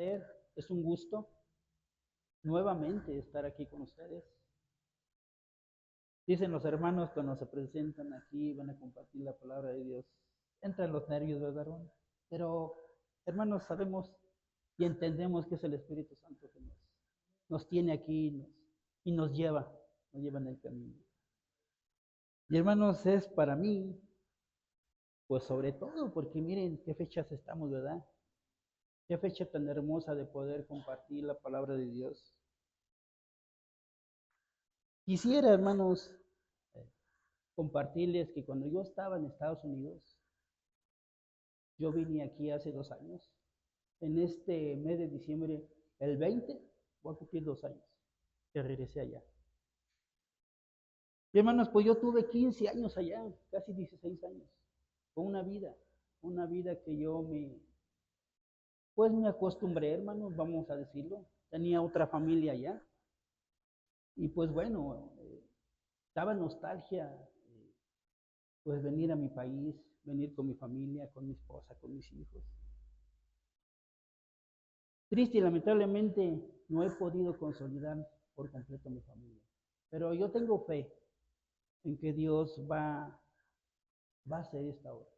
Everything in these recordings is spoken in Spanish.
placer, es un gusto nuevamente estar aquí con ustedes. Dicen los hermanos cuando se presentan aquí, van a compartir la palabra de Dios. Entran los nervios, ¿verdad, hermano? Pero, hermanos, sabemos y entendemos que es el Espíritu Santo que nos tiene aquí y nos lleva en el camino. Y hermanos, es para mí, pues sobre todo, porque miren qué fechas estamos, ¿verdad? Qué fecha tan hermosa de poder compartir la palabra de Dios. Quisiera, hermanos, compartirles que cuando yo estaba en Estados Unidos, yo vine aquí hace 2 años. En este mes de diciembre, el 20, voy a cumplir 2 años que regresé allá. Y hermanos, pues yo tuve 15 años allá, casi 16 años, con una vida que yo me acostumbré, hermanos, vamos a decirlo. Tenía otra familia allá. Y pues bueno, daba nostalgia, pues venir a mi país, venir con mi familia, con mi esposa, con mis hijos. Triste y lamentablemente no he podido consolidar por completo mi familia. Pero yo tengo fe en que Dios va a hacer esta obra.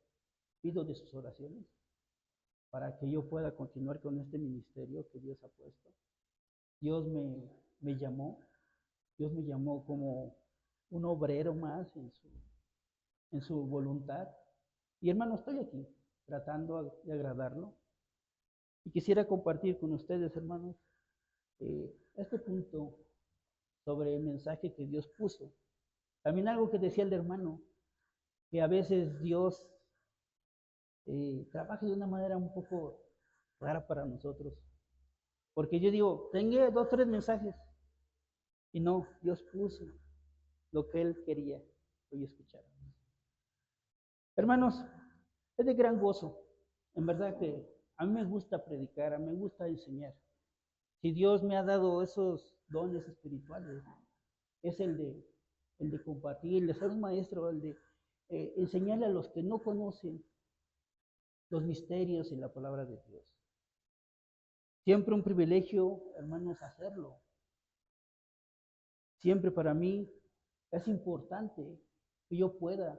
Pido de sus oraciones para que yo pueda continuar con este ministerio que Dios ha puesto. Dios me llamó como un obrero más en su voluntad. Y hermano, estoy aquí tratando de agradarlo. Y quisiera compartir con ustedes, hermanos, este punto sobre el mensaje que Dios puso. También algo que decía el hermano, que a veces Dios trabaja de una manera un poco rara para nosotros. Porque yo digo, tengo 2, 3 mensajes. Y no, Dios puso lo que Él quería que hoy escucháramos. Hermanos, es de gran gozo. En verdad que a mí me gusta predicar, a mí me gusta enseñar. Si Dios me ha dado esos dones espirituales, es el de compartir, el de ser un maestro, el de enseñarle a los que no conocen los misterios y la palabra de Dios. Siempre un privilegio, hermanos, hacerlo. Siempre para mí es importante que yo pueda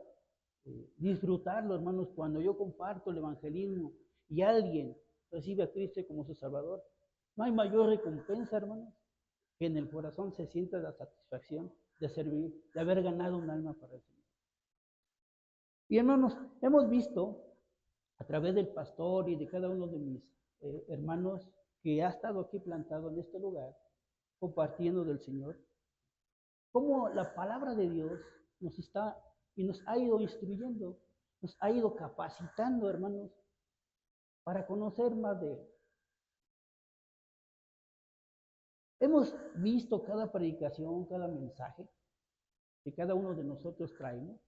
disfrutarlo, hermanos, cuando yo comparto el evangelismo y alguien recibe a Cristo como su Salvador. No hay mayor recompensa, hermanos, que en el corazón se sienta la satisfacción de servir, de haber ganado un alma para el Señor. Y hermanos, hemos visto a través del pastor y de cada uno de mis hermanos que ha estado aquí plantado en este lugar, compartiendo del Señor, cómo la palabra de Dios nos está y nos ha ido instruyendo, nos ha ido capacitando, hermanos, para conocer más de Él. Hemos visto cada predicación, cada mensaje que cada uno de nosotros traemos.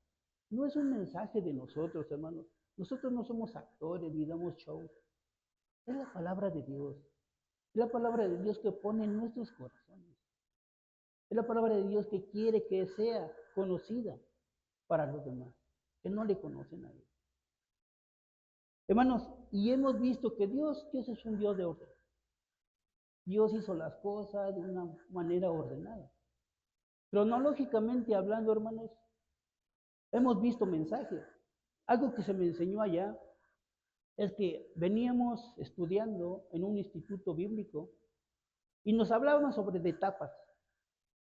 No es un mensaje de nosotros, hermanos. Nosotros no somos actores ni damos show. Es la palabra de Dios. Es la palabra de Dios que pone en nuestros corazones. Es la palabra de Dios que quiere que sea conocida para los demás, que no le conocen a Él. Hermanos, y hemos visto que Dios es un Dios de orden. Dios hizo las cosas de una manera ordenada. Cronológicamente hablando, hermanos, hemos visto mensajes. Algo que se me enseñó allá es que veníamos estudiando en un instituto bíblico y nos hablaban sobre etapas.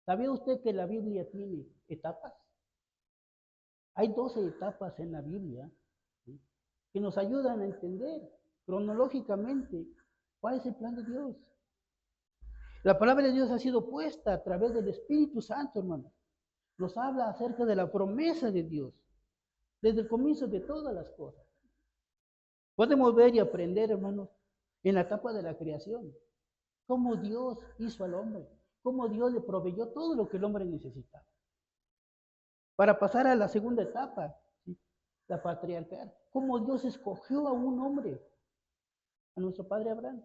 ¿Sabía usted que la Biblia tiene etapas? Hay 12 etapas en la Biblia, ¿sí?, que nos ayudan a entender cronológicamente cuál es el plan de Dios. La palabra de Dios ha sido puesta a través del Espíritu Santo, hermanos. Nos habla acerca de la promesa de Dios, desde el comienzo de todas las cosas. Podemos ver y aprender, hermanos, en la etapa de la creación, cómo Dios hizo al hombre, cómo Dios le proveyó todo lo que el hombre necesitaba. Para pasar a la segunda etapa, ¿sí?, la patriarcal, cómo Dios escogió a un hombre, a nuestro padre Abraham.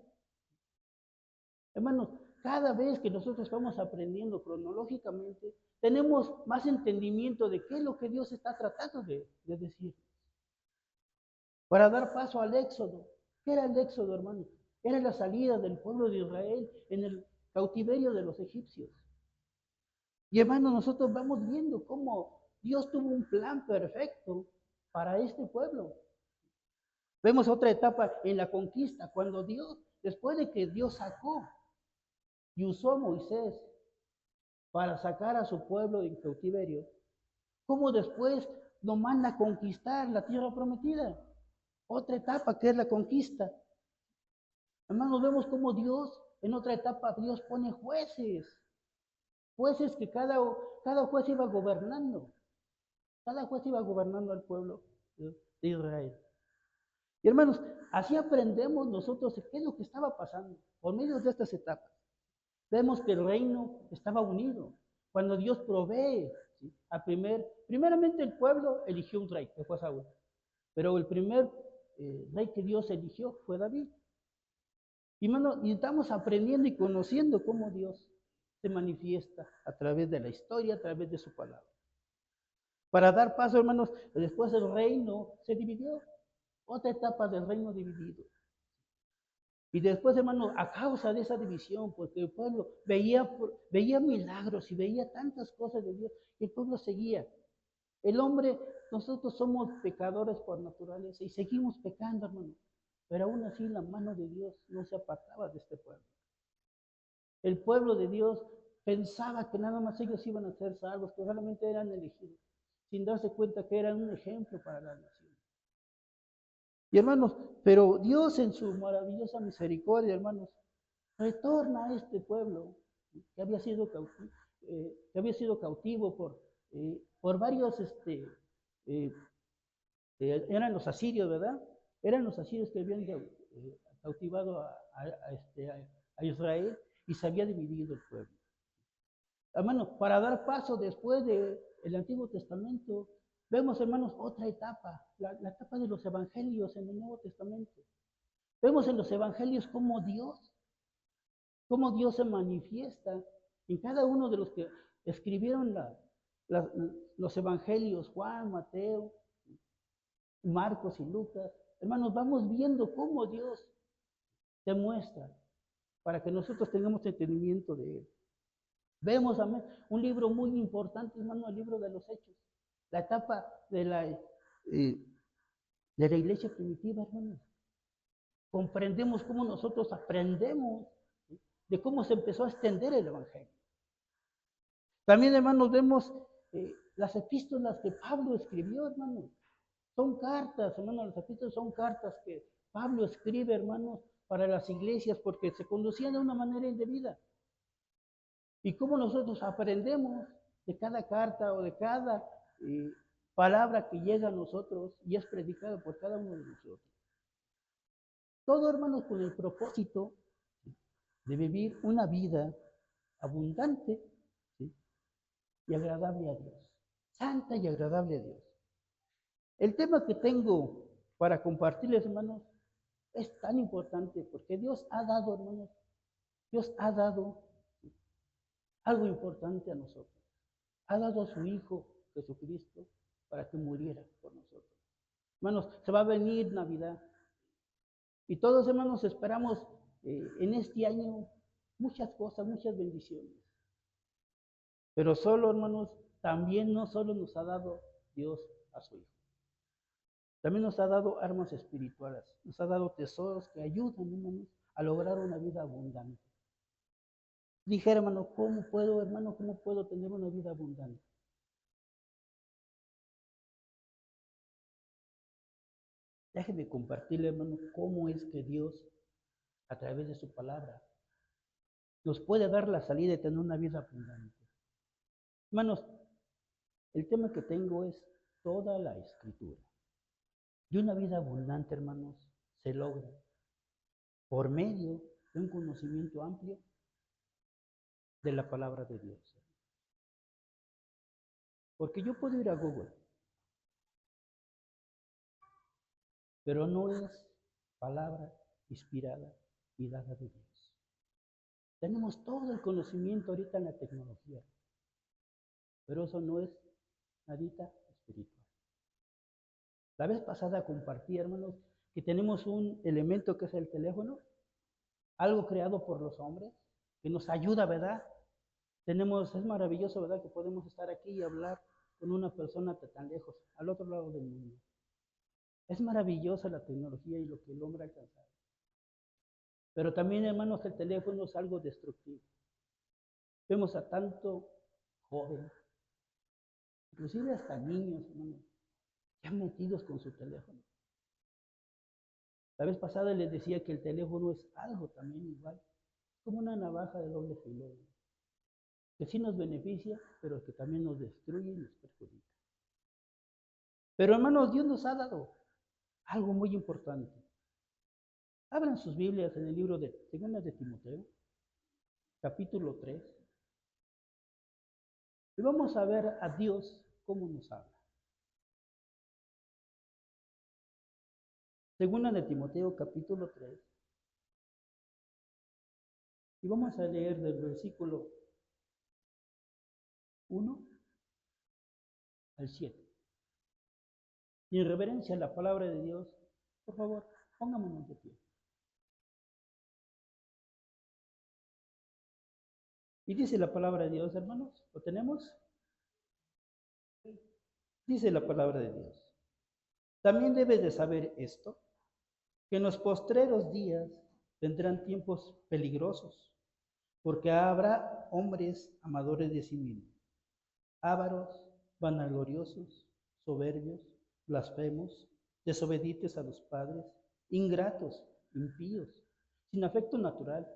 Hermanos, cada vez que nosotros vamos aprendiendo cronológicamente, tenemos más entendimiento de qué es lo que Dios está tratando de decir. Para dar paso al éxodo. ¿Qué era el éxodo, hermanos? Era la salida del pueblo de Israel en el cautiverio de los egipcios. Y hermanos, nosotros vamos viendo cómo Dios tuvo un plan perfecto para este pueblo. Vemos otra etapa en la conquista, cuando Dios, después de que Dios sacó y usó a Moisés para sacar a su pueblo en cautiverio, cómo después lo manda a conquistar la tierra prometida. Otra etapa que es la conquista. Hermanos, vemos cómo Dios, en otra etapa, Dios pone jueces. Jueces que cada juez iba gobernando. Cada juez iba gobernando al pueblo de Israel. Y hermanos, así aprendemos nosotros qué es lo que estaba pasando por medio de estas etapas. Vemos que el reino estaba unido. Cuando Dios provee, ¿sí? Primeramente el pueblo eligió un rey, que fue Saúl. Pero el primer rey que Dios eligió fue David. Y hermanos, y estamos aprendiendo y conociendo cómo Dios se manifiesta a través de la historia, a través de su palabra. Para dar paso, hermanos, después el reino se dividió. Otra etapa del reino dividido. Y después, hermanos, a causa de esa división, porque el pueblo veía milagros y veía tantas cosas de Dios, el pueblo seguía. El hombre, nosotros somos pecadores por naturaleza y seguimos pecando, hermanos. Pero aún así la mano de Dios no se apartaba de este pueblo. El pueblo de Dios pensaba que nada más ellos iban a ser salvos, que realmente eran elegidos, sin darse cuenta que eran un ejemplo para la nación. Y hermanos, pero Dios en su maravillosa misericordia, hermanos, retorna a este pueblo que había sido cautivo por varios, eran los asirios, ¿verdad? Eran los asirios que habían cautivado a Israel y se había dividido el pueblo. Hermanos, para dar paso después del Antiguo Testamento, vemos, hermanos, otra etapa, la etapa de los evangelios en el Nuevo Testamento. Vemos en los evangelios cómo Dios se manifiesta en cada uno de los que escribieron los evangelios, Juan, Mateo, Marcos y Lucas. Hermanos, vamos viendo cómo Dios se muestra para que nosotros tengamos entendimiento de Él. Vemos, amén, un libro muy importante, hermano, el libro de los Hechos. La etapa de la iglesia primitiva, hermanos. Comprendemos cómo nosotros aprendemos, ¿sí?, de cómo se empezó a extender el evangelio. También, hermanos, vemos las epístolas que Pablo escribió, hermanos. Son cartas, hermanos, las epístolas son cartas que Pablo escribe, hermanos, para las iglesias porque se conducían de una manera indebida. Y cómo nosotros aprendemos de cada carta o de cada palabra que llega a nosotros y es predicada por cada uno de nosotros. Todo, hermanos, con el propósito de vivir una vida abundante, ¿sí?, y agradable a Dios. Santa y agradable a Dios. El tema que tengo para compartirles, hermanos, es tan importante porque Dios ha dado, hermanos, Dios ha dado algo importante a nosotros. Ha dado a su Hijo Jesucristo para que muriera por nosotros. Hermanos, se va a venir Navidad. Y todos, hermanos, esperamos en este año muchas cosas, muchas bendiciones. Pero solo, hermanos, también no solo nos ha dado Dios a su Hijo. También nos ha dado armas espirituales. Nos ha dado tesoros que ayudan, hermanos, a lograr una vida abundante. Dije, hermano, ¿cómo puedo tener una vida abundante? Déjeme compartirle, hermano, cómo es que Dios, a través de su palabra, nos puede dar la salida de tener una vida abundante. Hermanos, el tema que tengo es toda la Escritura. Y una vida abundante, hermanos, se logra por medio de un conocimiento amplio de la palabra de Dios. Porque yo puedo ir a Google, pero no es palabra inspirada y dada de Dios. Tenemos todo el conocimiento ahorita en la tecnología, pero eso no es nadita espiritual. La vez pasada compartí, hermanos, que tenemos un elemento que es el teléfono, algo creado por los hombres, que nos ayuda, ¿verdad? Es maravilloso, ¿verdad? Que podemos estar aquí y hablar con una persona tan lejos, al otro lado del mundo. Es maravillosa la tecnología y lo que el hombre ha alcanzado. Pero también, hermanos, el teléfono es algo destructivo. Vemos a tanto joven, inclusive hasta niños, hermanos, ya metidos con su teléfono. La vez pasada les decía que el teléfono es algo también igual, como una navaja de doble filo, que sí nos beneficia, pero que también nos destruye y nos perjudica. Pero hermanos, Dios nos ha dado algo muy importante. Abran sus Biblias en el libro de 2 de Timoteo, capítulo 3, y vamos a ver a Dios cómo nos habla. 2 de Timoteo, capítulo 3, y vamos a leer del versículo 1 al 7. Y en reverencia a la palabra de Dios, por favor, pongámonos de pie. Y dice la palabra de Dios, hermanos, ¿lo tenemos? Dice la palabra de Dios. También debes de saber esto, que en los postreros días vendrán tiempos peligrosos, porque habrá hombres amadores de sí mismos, ávaros, vanagloriosos, soberbios, blasfemos, desobedientes a los padres, ingratos, impíos, sin afecto natural,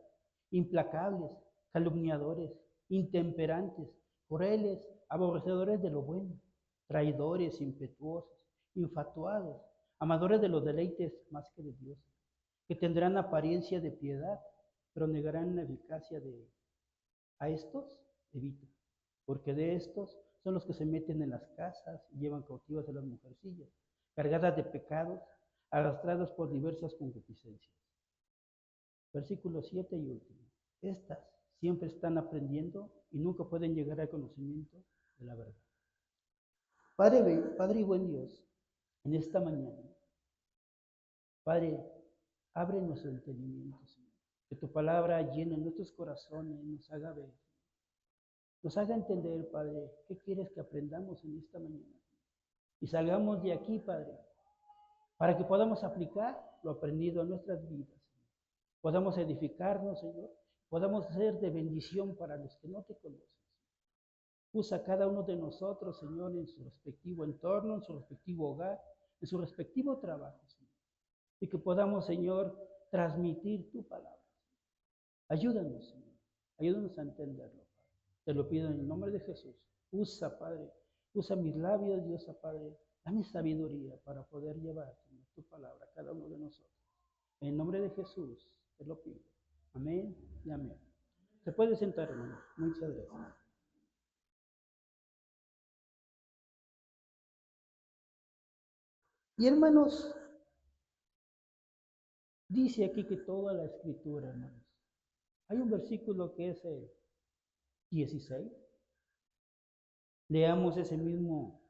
implacables, calumniadores, intemperantes, crueles, aborrecedores de lo bueno, traidores, impetuosos, infatuados, amadores de los deleites más que de Dios, que tendrán apariencia de piedad, pero negarán la eficacia de él. A estos evita, porque de estos son los que se meten en las casas y llevan cautivas a las mujercillas, cargadas de pecados, arrastradas por diversas concupiscencias. Versículo 7 y último. Estas siempre están aprendiendo y nunca pueden llegar al conocimiento de la verdad. Padre y buen Dios, en esta mañana, Padre, abre nuestro entendimiento, Señor. Que tu palabra llene nuestros corazones, nos haga ver, nos haga entender, Padre, qué quieres que aprendamos en esta mañana. Y salgamos de aquí, Padre, para que podamos aplicar lo aprendido a nuestras vidas. Podamos edificarnos, Señor. Podamos ser de bendición para los que no te conocen. Usa cada uno de nosotros, Señor, en su respectivo entorno, en su respectivo hogar, en su respectivo trabajo, Señor. Y que podamos, Señor, transmitir tu palabra. Ayúdanos, Señor. Ayúdanos a entenderlo, Padre. Te lo pido en el nombre de Jesús. Usa, Padre. Usa mis labios, Dios, Padre. Dame sabiduría para poder llevar, Señor, tu palabra a cada uno de nosotros. En el nombre de Jesús te lo pido. Amén y amén. Se puede sentar, hermano. Muchas gracias. Y hermanos, dice aquí que toda la escritura, hermanos. Hay un versículo que es el 16. Leamos ese mismo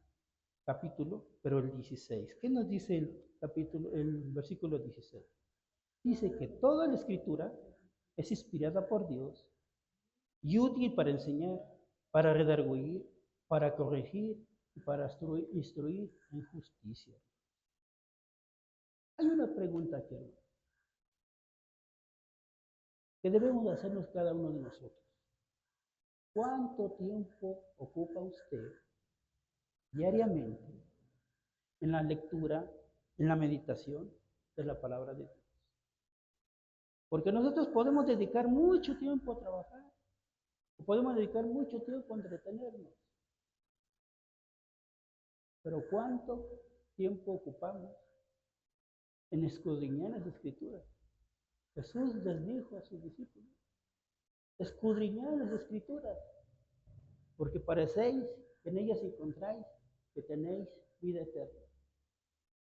capítulo, pero el 16. ¿Qué nos dice el versículo 16? Dice que toda la escritura es inspirada por Dios y útil para enseñar, para redarguir, para corregir y para instruir en justicia. Hay una pregunta aquí, hermano, que debemos hacernos cada uno de nosotros. ¿Cuánto tiempo ocupa usted diariamente en la lectura, en la meditación de la palabra de Dios? Porque nosotros podemos dedicar mucho tiempo a trabajar, o podemos dedicar mucho tiempo a entretenernos. Pero ¿cuánto tiempo ocupamos en escudriñar las escrituras? Jesús les dijo a sus discípulos, escudriñad las escrituras, porque parecéis que en ellas encontráis que tenéis vida eterna.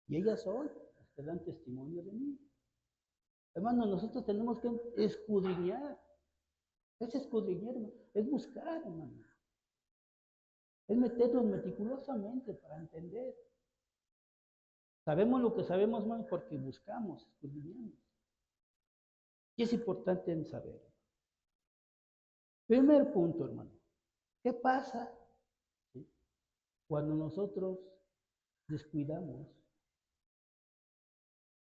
Y ellas son las que dan testimonio de mí. Hermano, nosotros tenemos que escudriñar. Es escudriñar, hermano. Es buscar, hermano. Es meternos meticulosamente para entender. Sabemos lo que sabemos más porque buscamos, escudriñamos. Y es importante en saber. Primer punto, hermano. ¿Qué pasa cuando nosotros descuidamos?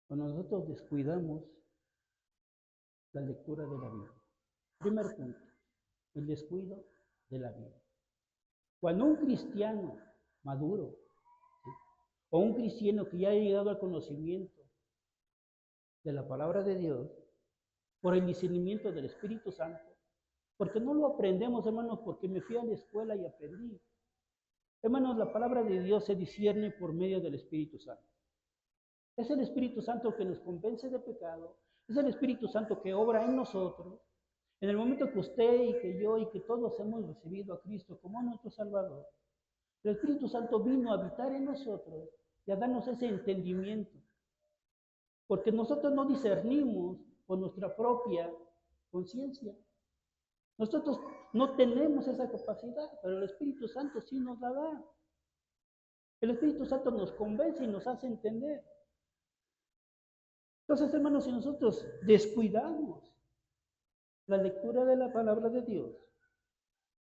Cuando nosotros descuidamos la lectura de la Biblia. Primer punto, el descuido de la Biblia. Cuando un cristiano maduro, ¿sí?, o un cristiano que ya ha llegado al conocimiento de la palabra de Dios, por el discernimiento del Espíritu Santo, porque no lo aprendemos, hermanos, porque me fui a la escuela y aprendí. Hermanos, la palabra de Dios se discierne por medio del Espíritu Santo. Es el Espíritu Santo que nos convence de pecado, es el Espíritu Santo que obra en nosotros. En el momento que usted y que yo y que todos hemos recibido a Cristo como nuestro Salvador, el Espíritu Santo vino a habitar en nosotros y a darnos ese entendimiento. Porque nosotros no discernimos por nuestra propia conciencia. Nosotros no tenemos esa capacidad, pero el Espíritu Santo sí nos la da. El Espíritu Santo nos convence y nos hace entender. Entonces, hermanos, si nosotros descuidamos la lectura de la palabra de Dios,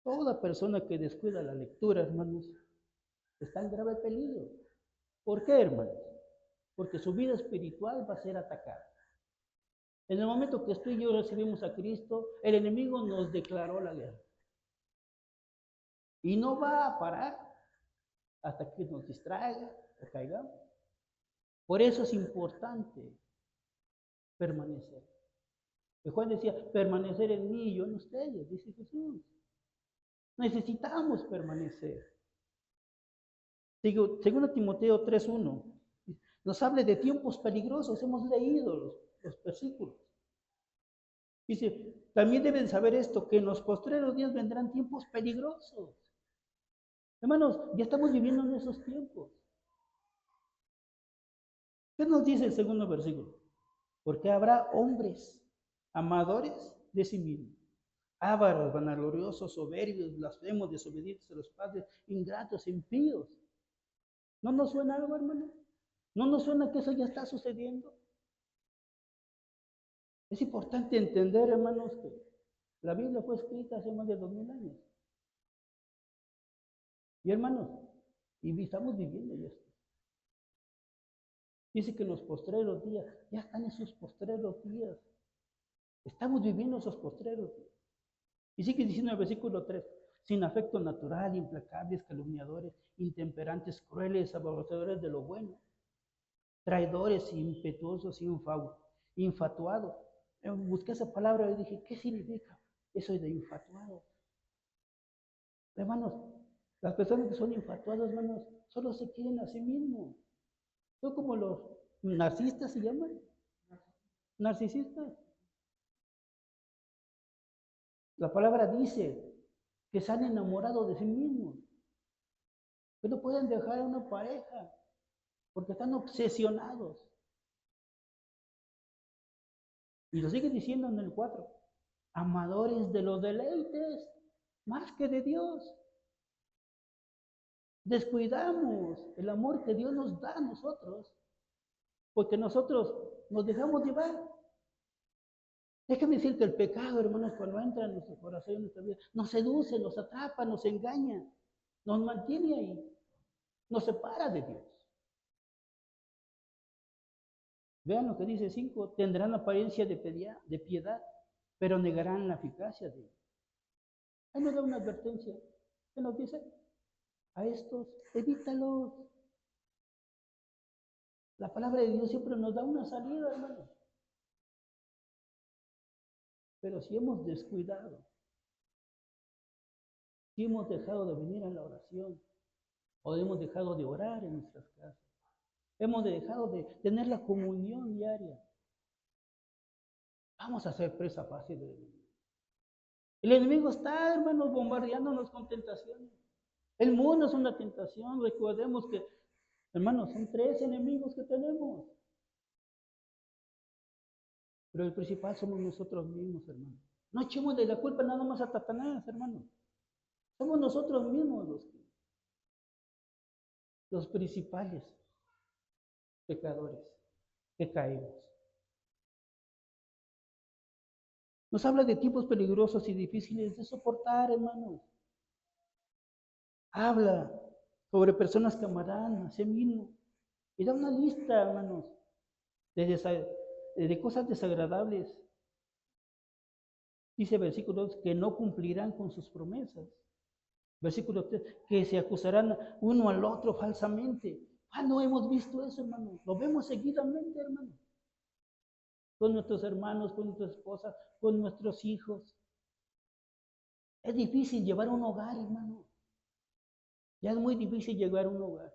toda persona que descuida la lectura, hermanos, está en grave peligro. ¿Por qué, hermanos? Porque su vida espiritual va a ser atacada. En el momento que usted y yo recibimos a Cristo, el enemigo nos declaró la guerra. Y no va a parar hasta que nos distraiga o caigamos. Por eso es importante permanecer. Y Juan decía, permanecer en mí y yo en ustedes, dice Jesús. Necesitamos permanecer. Segundo Timoteo 3:1 nos habla de tiempos peligrosos. Hemos leído los versículos. Dice, también deben saber esto, que en los postreros días vendrán tiempos peligrosos. Hermanos, ya estamos viviendo en esos tiempos. ¿Qué nos dice el segundo versículo? Porque habrá hombres amadores de sí mismos, ávaros, vanagloriosos, soberbios, blasfemos, desobedientes a los padres, ingratos, impíos. ¿No nos suena algo, hermano? ¿No nos suena que eso ya está sucediendo? Es importante entender, hermanos, que la Biblia fue escrita hace más de 2000 años. Y hermanos, y estamos viviendo esto. Dice que en los postreros días, ya están esos postreros días. Estamos viviendo esos postreros días. Y sigue diciendo en el versículo 3, sin afecto natural, implacables, calumniadores, intemperantes, crueles, aborrecedores de lo bueno, traidores, impetuosos, infatuados. Busqué esa palabra y dije, ¿qué significa eso de infatuado? Hermanos, las personas que son infatuadas, hermanos, solo se quieren a sí mismos. Son como los narcisistas, se llaman. Narcisistas. La palabra dice que se han enamorado de sí mismos, que no pueden dejar a una pareja porque están obsesionados. Y lo sigue diciendo en el 4, amadores de los deleites más que de Dios. Descuidamos el amor que Dios nos da a nosotros porque nosotros nos dejamos llevar. Déjame decir que el pecado, hermanos, cuando entra en nuestro corazón y en nuestra vida, nos seduce, nos atrapa, nos engaña, nos mantiene ahí, nos separa de Dios. Vean lo que dice 5, tendrán apariencia de piedad, pero negarán la eficacia de ella. Ahí nos da una advertencia. ¿Qué nos dice? A estos, evítalos. La palabra de Dios siempre nos da una salida, hermanos. Pero si hemos descuidado, si hemos dejado de venir a la oración, o hemos dejado de orar en nuestras casas, hemos dejado de tener la comunión diaria, vamos a ser presa fácil del enemigo. El enemigo está, hermanos, bombardeándonos con tentaciones. El mundo es una tentación. Recordemos que, hermanos, son 3 enemigos que tenemos. Pero el principal somos nosotros mismos, hermanos. No echemos de la culpa nada más a Satanás, hermanos. Somos nosotros mismos los principales pecadores que caemos. Nos habla de tiempos peligrosos y difíciles de soportar, hermanos. Habla sobre personas que amarán a sí mismo. Y da una lista, hermanos, de cosas desagradables. Dice versículo 2, que no cumplirán con sus promesas. Versículo 3, que se acusarán uno al otro falsamente. No hemos visto eso, hermano. Lo vemos seguidamente, hermano. Con nuestros hermanos, con nuestras esposas, con nuestros hijos. Es difícil llevar un hogar, hermano. Ya es muy difícil llevar un hogar.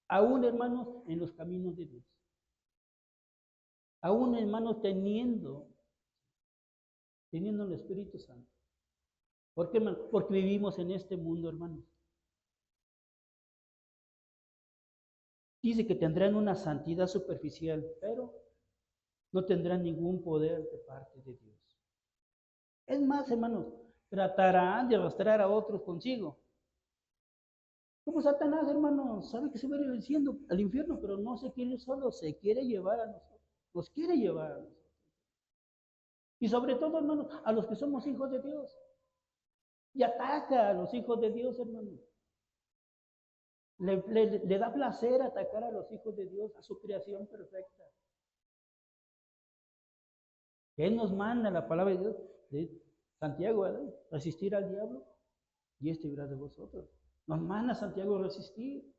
Aún, hermanos, en los caminos de Dios. Aún, hermanos, teniendo el Espíritu Santo. ¿Por qué, hermano? Porque vivimos en este mundo, hermanos. Dice que tendrán una santidad superficial, pero no tendrán ningún poder de parte de Dios. Es más, hermanos, tratarán de arrastrar a otros consigo. Como Satanás, hermanos, sabe que se va a ir al infierno, pero no se quiere solo, se quiere llevar a nosotros. Nos quiere llevar a nosotros. Y sobre todo, hermanos, a los que somos hijos de Dios. Y ataca a los hijos de Dios, hermanos. Le da placer atacar a los hijos de Dios, a su creación perfecta. Él nos manda la palabra de Dios, de Santiago, ¿verdad? Resistir al diablo y este irá de vosotros. Nos manda Santiago a resistir.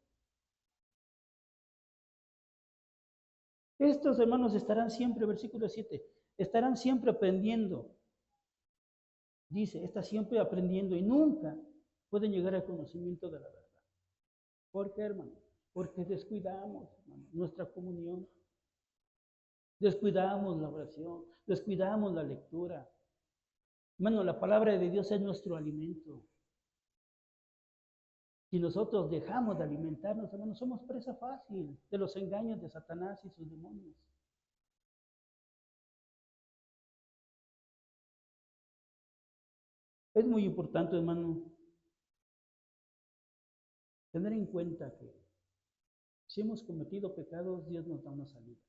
Estos hermanos estarán siempre, versículo 7, estarán siempre aprendiendo. Dice, está siempre aprendiendo y nunca pueden llegar al conocimiento de la verdad. ¿Por qué, hermano? Porque descuidamos, hermano, nuestra comunión. Descuidamos la oración, descuidamos la lectura. Hermano, la palabra de Dios es nuestro alimento. Si nosotros dejamos de alimentarnos, hermanos, somos presa fácil de los engaños de Satanás y sus demonios. Es muy importante, hermano, tener en cuenta que si hemos cometido pecados, Dios nos da una salida.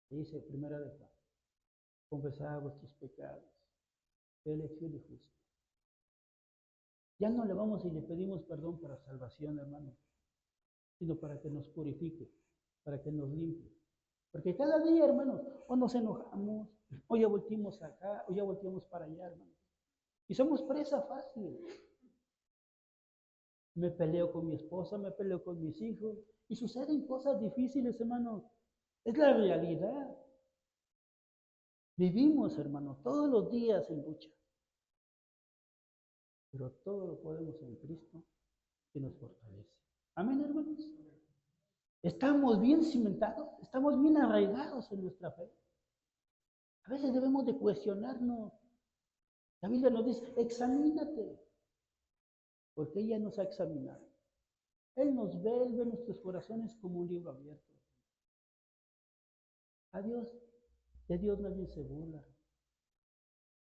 Dice primera de Juan, confesad vuestros pecados, Él es fiel y justo. Ya no le vamos y le pedimos perdón para salvación, hermano, sino para que nos purifique, para que nos limpie. Porque cada día, hermanos, o nos enojamos, o ya volteamos acá, o ya volteamos para allá, hermanos. Y somos presa fácil. Me peleo con mi esposa, me peleo con mis hijos, y suceden cosas difíciles, hermanos. Es la realidad. Vivimos, hermanos, todos los días en lucha. Pero todo lo podemos en Cristo que nos fortalece. Amén, hermanos. Estamos bien cimentados, estamos bien arraigados en nuestra fe. A veces debemos de cuestionarnos. La Biblia nos dice, examínate, porque ella nos ha examinado. Él nos ve, Él ve nuestros corazones como un libro abierto. A Dios, de Dios nadie se burla.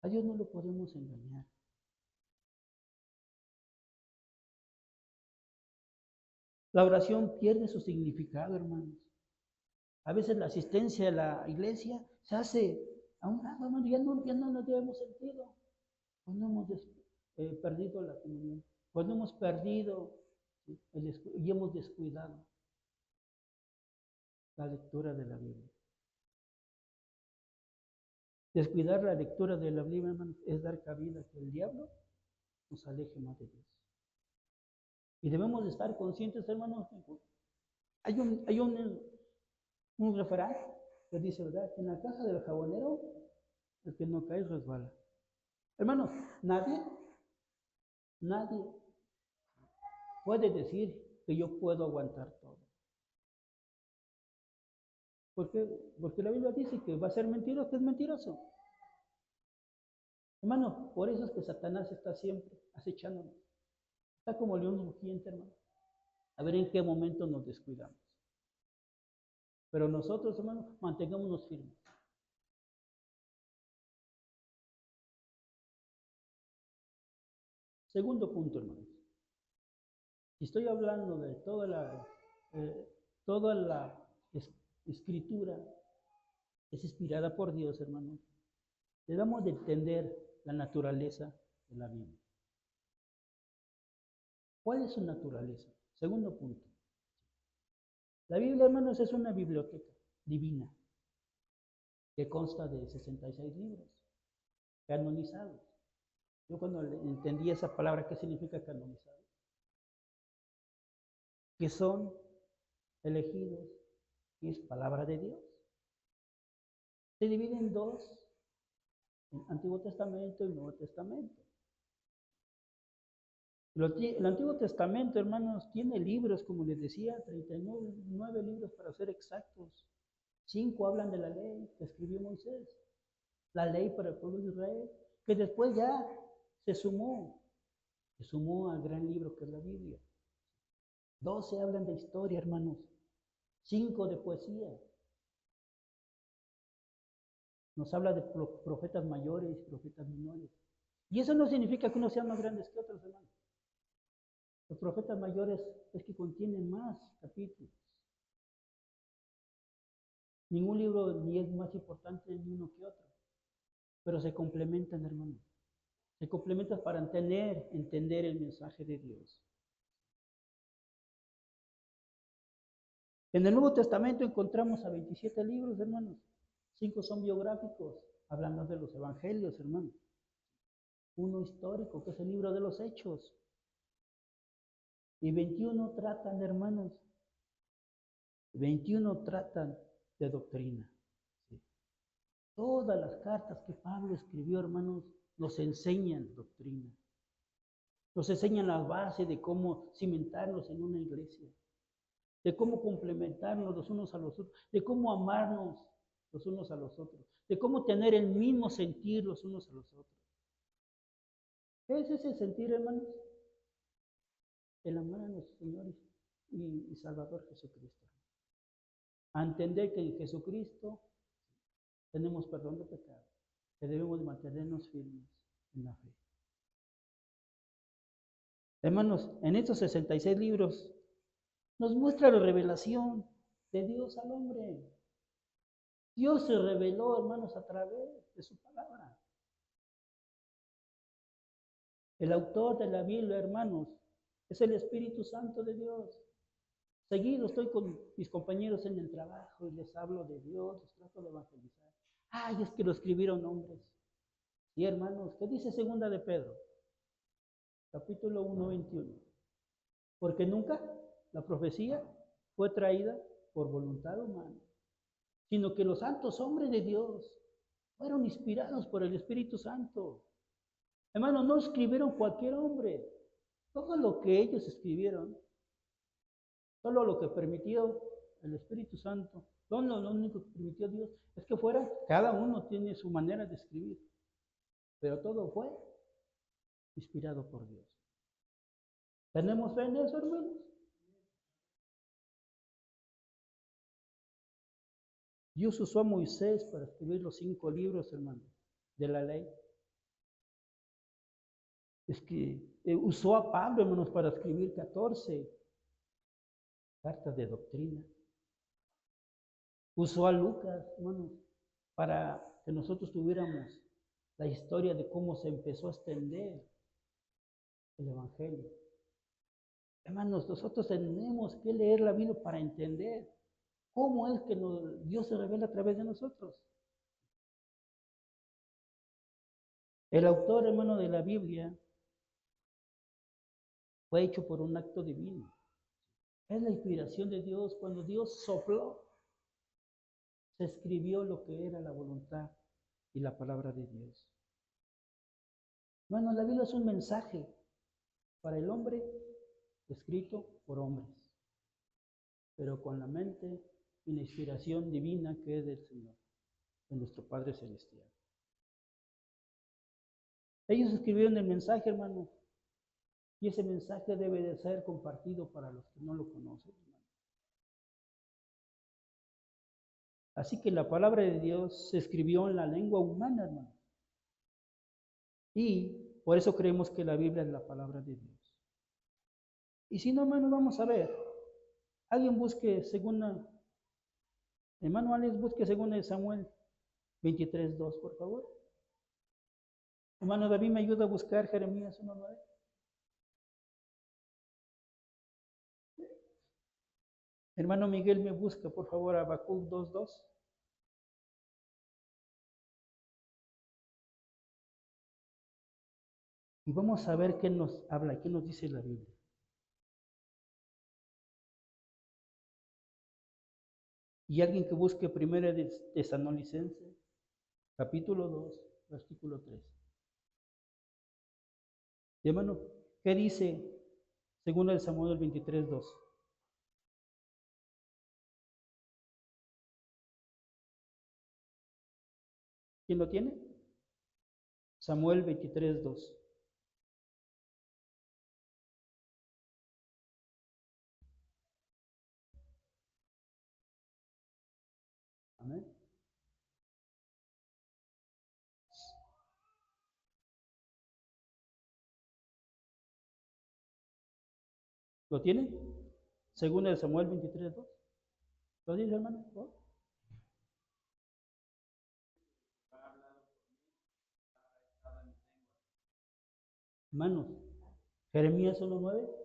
A Dios no lo podemos engañar. La oración pierde su significado, hermanos. A veces la asistencia a la iglesia se hace a un lado, hermano, ya no nos llevamos sentido. Cuando hemos perdido la comunión, cuando hemos perdido y hemos descuidado la lectura de la Biblia. Descuidar la lectura de la Biblia, hermano, es dar cabida a que el diablo nos aleje más de Dios. Y debemos de estar conscientes, hermanos. Hay un refrán que dice, ¿verdad? Que en la casa del jabonero, el que no cae resbala. Hermanos, nadie puede decir que yo puedo aguantar todo. ¿Por qué? Porque la Biblia dice que va a ser mentiroso, que es mentiroso. Hermano, por eso es que Satanás está siempre acechándonos. Está como león rugiente, hermano. A ver en qué momento nos descuidamos. Pero nosotros, hermanos, mantengámonos firmes. Segundo punto, hermanos. Si estoy hablando de toda la escritura es inspirada por Dios, hermanos. Debemos de entender la naturaleza de la Biblia. ¿Cuál es su naturaleza? Segundo punto. La Biblia, hermanos, es una biblioteca divina que consta de 66 libros canonizados. Yo cuando entendí esa palabra, ¿qué significa canonizado? Que son elegidos y es palabra de Dios. Se divide en dos, en Antiguo Testamento y Nuevo Testamento. El Antiguo Testamento, hermanos, tiene libros, como les decía, 39 libros para ser exactos. 5 hablan de la ley que escribió Moisés, la ley para el pueblo de Israel, que después ya se sumó al gran libro que es la Biblia. 12 hablan de historia, hermanos, 5 de poesía. Nos habla de profetas mayores y profetas menores. Y eso no significa que unos sean más grandes que otros, hermanos. Los profetas mayores es que contienen más capítulos. Ningún libro ni es más importante ni uno que otro, pero se complementan, hermanos. Se complementan para entender el mensaje de Dios. En el Nuevo Testamento encontramos a 27 libros, hermanos. 5 son biográficos, hablando de los evangelios, hermanos. Uno histórico, que es el libro de los Hechos. Y 21 tratan, hermanos, 21 tratan de doctrina. ¿Sí? Todas las cartas que Pablo escribió, hermanos, nos enseñan doctrina. Nos enseñan la base de cómo cimentarnos en una iglesia, de cómo complementarnos los unos a los otros, de cómo amarnos los unos a los otros, de cómo tener el mismo sentir los unos a los otros. ¿Qué es ese sentir, hermanos? El amar a nuestro Señor y Salvador Jesucristo. A entender que en Jesucristo tenemos perdón de pecado, que debemos mantenernos firmes en la fe. Hermanos, en estos 66 libros nos muestra la revelación de Dios al hombre. Dios se reveló, hermanos, a través de su palabra. El autor de la Biblia, hermanos, es el Espíritu Santo de Dios. Seguido estoy con mis compañeros en el trabajo y les hablo de Dios, les trato de evangelizar. Ay, es que lo escribieron hombres. Y hermanos, ¿qué dice segunda de Pedro? Capítulo 1, 21. Porque nunca la profecía fue traída por voluntad humana, sino que los santos hombres de Dios fueron inspirados por el Espíritu Santo. Hermanos, no escribieron cualquier hombre. Todo lo que ellos escribieron, solo lo que permitió el Espíritu Santo, lo único que permitió Dios es que fuera, cada uno tiene su manera de escribir, pero todo fue inspirado por Dios. ¿Tenemos fe en eso, hermanos? Dios usó a Moisés para escribir los 5 libros, hermanos, de la ley. Es que usó a Pablo, hermanos, para escribir 14 cartas de doctrina. Usó a Lucas, hermanos, para que nosotros tuviéramos la historia de cómo se empezó a extender el Evangelio. Hermanos, nosotros tenemos que leer la Biblia para entender cómo es que Dios se revela a través de nosotros. El autor, hermano, de la Biblia fue hecho por un acto divino. Es la inspiración de Dios. Cuando Dios sopló, se escribió lo que era la voluntad y la palabra de Dios. Bueno, la Biblia es un mensaje para el hombre escrito por hombres, pero con la mente y la inspiración divina que es del Señor, de nuestro Padre Celestial. Ellos escribieron el mensaje, hermano, y ese mensaje debe de ser compartido para los que no lo conocen, hermano. Así que la palabra de Dios se escribió en la lengua humana, hermano. Y por eso creemos que la Biblia es la palabra de Dios. Y si no, hermano, vamos a ver. Alguien busque hermano Alex, busque segunda de Samuel 23:2, por favor. Hermano David, ¿me ayuda a buscar Jeremías 1:9? Hermano Miguel, me busca, por favor, Habacuc 2:2. Y vamos a ver qué nos habla, qué nos dice la Biblia. Y alguien que busque Primera de Tesalonicenses, capítulo 2, versículo 3. Y hermano, ¿qué dice según el Samuel 23:2? ¿Quién lo tiene? Samuel 23:2. Amén. ¿Lo tienen? Según el Samuel 23:2. ¿Lo dice, hermano? ¿Oh? Hermanos, Jeremías 1:9.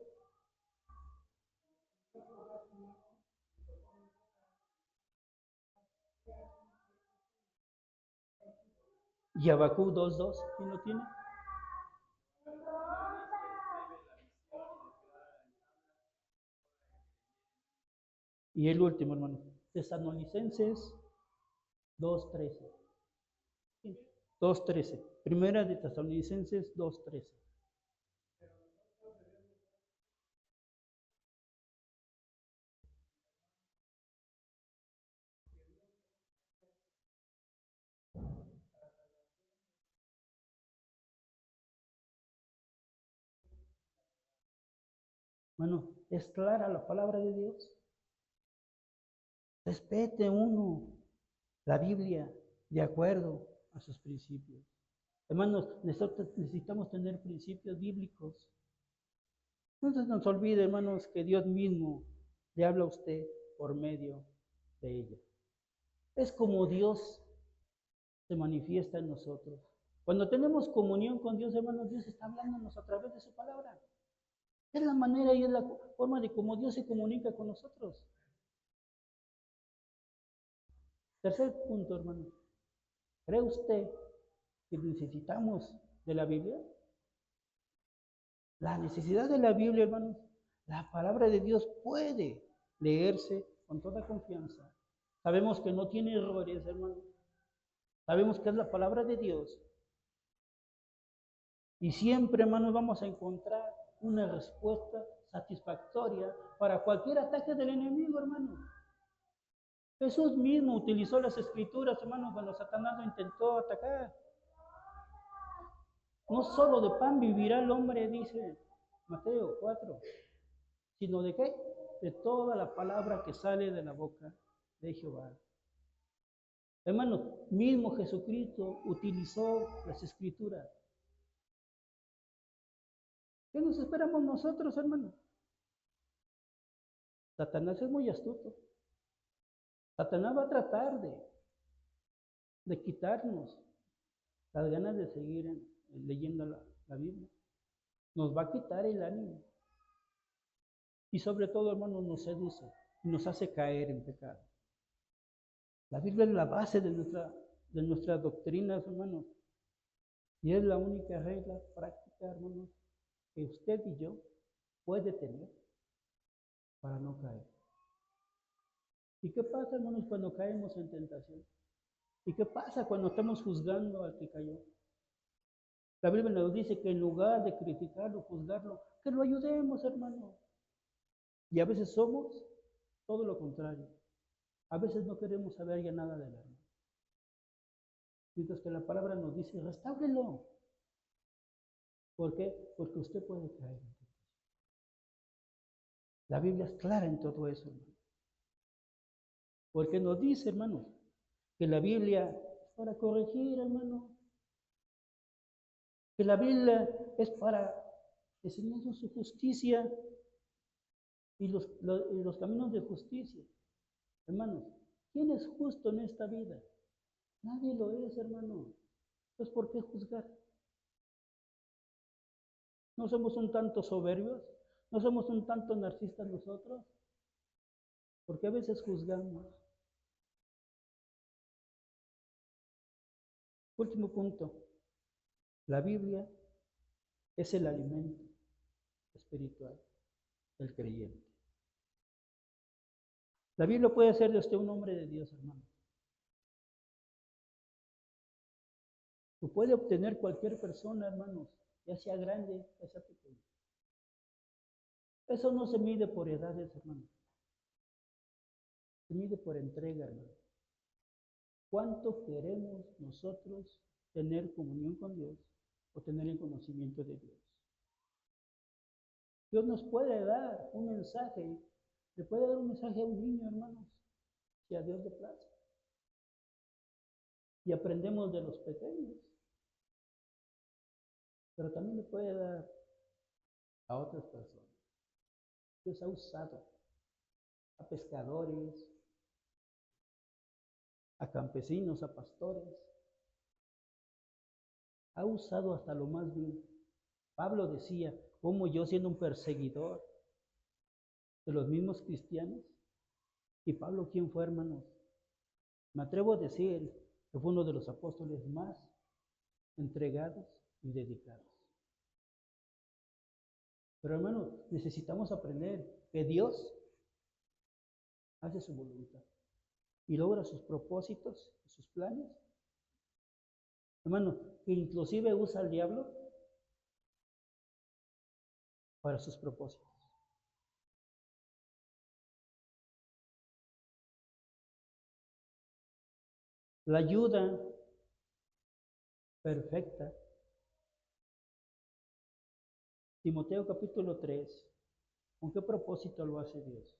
Y Habacuc 2:2. ¿Quién lo tiene? Y el último, hermano, Tesalonicenses 2:13. 2:13. Primera de Tesalonicenses 2:13. Bueno, es clara la palabra de Dios. Respete uno la Biblia de acuerdo a sus principios. Hermanos, nosotros necesitamos tener principios bíblicos. No se nos olvide, hermanos, que Dios mismo le habla a usted por medio de ella. Es como Dios se manifiesta en nosotros. Cuando tenemos comunión con Dios, hermanos, Dios está hablándonos a través de su palabra. Es la manera y es la forma de cómo Dios se comunica con nosotros. Tercer punto, hermano. ¿Cree usted que necesitamos de la Biblia? La necesidad de la Biblia, hermanos, la palabra de Dios puede leerse con toda confianza. Sabemos que no tiene errores, hermanos. Sabemos que es la palabra de Dios. Y siempre, hermanos, vamos a encontrar una respuesta satisfactoria para cualquier ataque del enemigo, hermano. Jesús mismo utilizó las escrituras, hermanos, cuando Satanás lo intentó atacar. No solo de pan vivirá el hombre, dice Mateo 4, sino de qué? De toda la palabra que sale de la boca de Jehová. Hermanos, mismo Jesucristo utilizó las escrituras. ¿Qué nos esperamos nosotros, hermanos? Satanás es muy astuto. Satanás va a tratar de quitarnos las ganas de seguir leyendo la Biblia. Nos va a quitar el ánimo. Y sobre todo, hermanos, nos seduce y nos hace caer en pecado. La Biblia es la base de nuestras doctrinas, hermanos. Y es la única regla práctica, hermanos, que usted y yo puede tener para no caer. ¿Y qué pasa, hermanos, cuando caemos en tentación? ¿Y qué pasa cuando estamos juzgando al que cayó? La Biblia nos dice que en lugar de criticarlo, juzgarlo, que lo ayudemos, hermano. Y a veces somos todo lo contrario. A veces no queremos saber ya nada del hermano. Mientras que la palabra nos dice, restáurelo. ¿Por qué? Porque usted puede caer. La Biblia es clara en todo eso, hermano. Porque nos dice, hermanos, que la Biblia es para corregir, hermano. Que la Biblia es para enseñarnos su justicia y los caminos de justicia. Hermanos, ¿quién es justo en esta vida? Nadie lo es, hermano. Entonces, ¿por qué juzgar? ¿No somos un tanto soberbios? ¿No somos un tanto narcisistas nosotros? Porque a veces juzgamos. Último punto. La Biblia es el alimento espiritual del creyente. La Biblia puede hacer de usted un hombre de Dios, hermano. Lo puede obtener cualquier persona, hermanos, ya sea grande, ya sea pequeño. Eso no se mide por edades, hermano. Se mide por entrega, hermano. ¿Cuánto queremos nosotros tener comunión con Dios o tener el conocimiento de Dios? Dios nos puede dar un mensaje, le puede dar un mensaje a un niño, hermanos, si a Dios le place. Y aprendemos de los pequeños. Pero también le puede dar a otras personas. Dios ha usado a pescadores, a campesinos, a pastores. Ha usado hasta lo más vil. Pablo decía, como yo siendo un perseguidor de los mismos cristianos. ¿Y Pablo quién fue, hermanos? Me atrevo a decir que fue uno de los apóstoles más entregados y dedicados. Pero hermanos, necesitamos aprender que Dios hace su voluntad y logra sus propósitos, sus planes. Hermano, que inclusive usa al diablo para sus propósitos. La ayuda perfecta. Timoteo capítulo 3. ¿Con qué propósito lo hace Dios?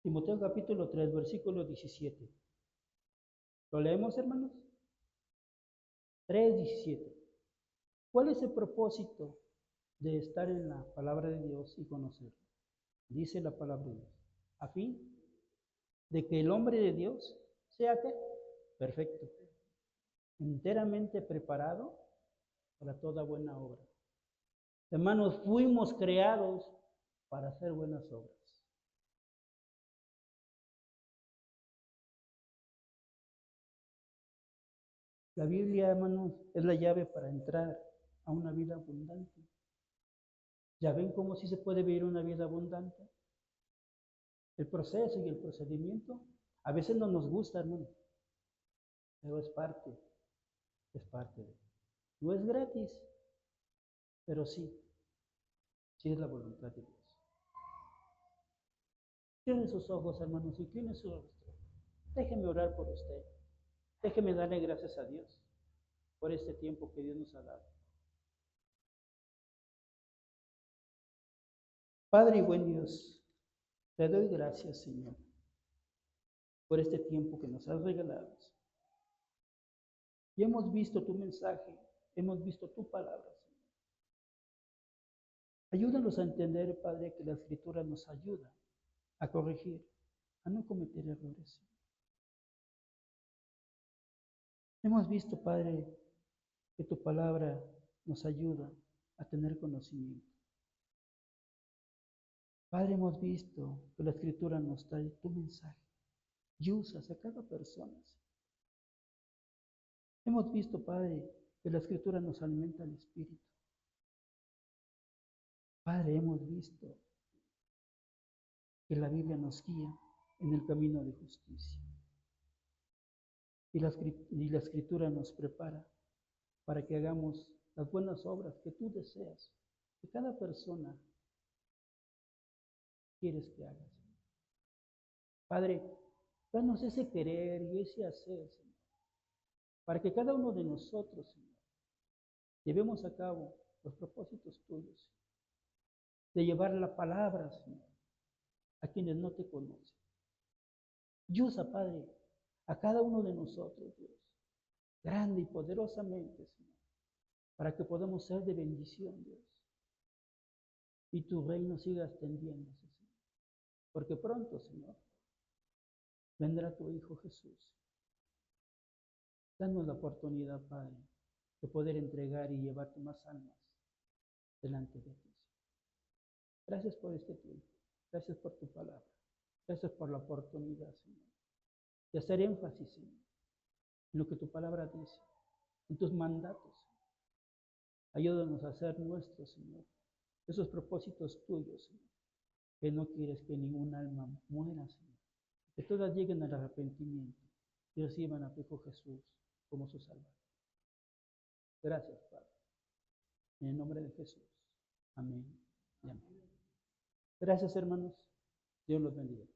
Timoteo capítulo 3, versículo 17. ¿Lo leemos, hermanos? 3:17. ¿Cuál es el propósito de estar en la palabra de Dios y conocerlo? Dice la palabra de Dios. A fin de que el hombre de Dios sea ¿qué? Perfecto, enteramente preparado para toda buena obra. Hermanos, fuimos creados para hacer buenas obras. La Biblia, hermanos, es la llave para entrar a una vida abundante. ¿Ya ven cómo sí se puede vivir una vida abundante? El proceso y el procedimiento a veces no nos gusta, hermano, pero es parte de. No es gratis, pero sí es la voluntad de Dios. Cierren sus ojos, hermanos, inclinen su rostro. Déjeme orar por usted. Déjeme darle gracias a Dios por este tiempo que Dios nos ha dado. Padre y buen Dios, te doy gracias, Señor, por este tiempo que nos has regalado. Y hemos visto tu mensaje, hemos visto tu palabra, Señor. Ayúdanos a entender, Padre, que la Escritura nos ayuda a corregir, a no cometer errores. Hemos visto, Padre, que tu palabra nos ayuda a tener conocimiento. Padre, hemos visto que la Escritura nos trae tu mensaje y usas a cada persona. Hemos visto, Padre, que la Escritura nos alimenta el Espíritu. Padre, hemos visto que la Biblia nos guía en el camino de justicia. Y la Escritura nos prepara para que hagamos las buenas obras que tú deseas, que cada persona quieres que hagas. Padre, danos ese querer y ese hacer, Señor, para que cada uno de nosotros, Señor, llevemos a cabo los propósitos tuyos, de llevar la palabra, Señor, a quienes no te conocen. Y usa, Padre, a cada uno de nosotros, Dios, grande y poderosamente, Señor, para que podamos ser de bendición, Dios, y tu reino siga extendiéndose, Señor, porque pronto, Señor, vendrá tu Hijo Jesús. Danos la oportunidad, Padre, de poder entregar y llevarte más almas delante de ti. Gracias por este tiempo. Gracias por tu palabra. Gracias por la oportunidad, Señor, de hacer énfasis, Señor, en lo que tu palabra dice, en tus mandatos. Ayúdanos a hacer nuestros, Señor, esos propósitos tuyos, Señor, que no quieres que ningún alma muera, Señor, que todas lleguen al arrepentimiento y reciban a tu Hijo Jesús como su Salvador. Gracias, Padre. En el nombre de Jesús. Amén y amén. Gracias, hermanos. Dios los bendiga.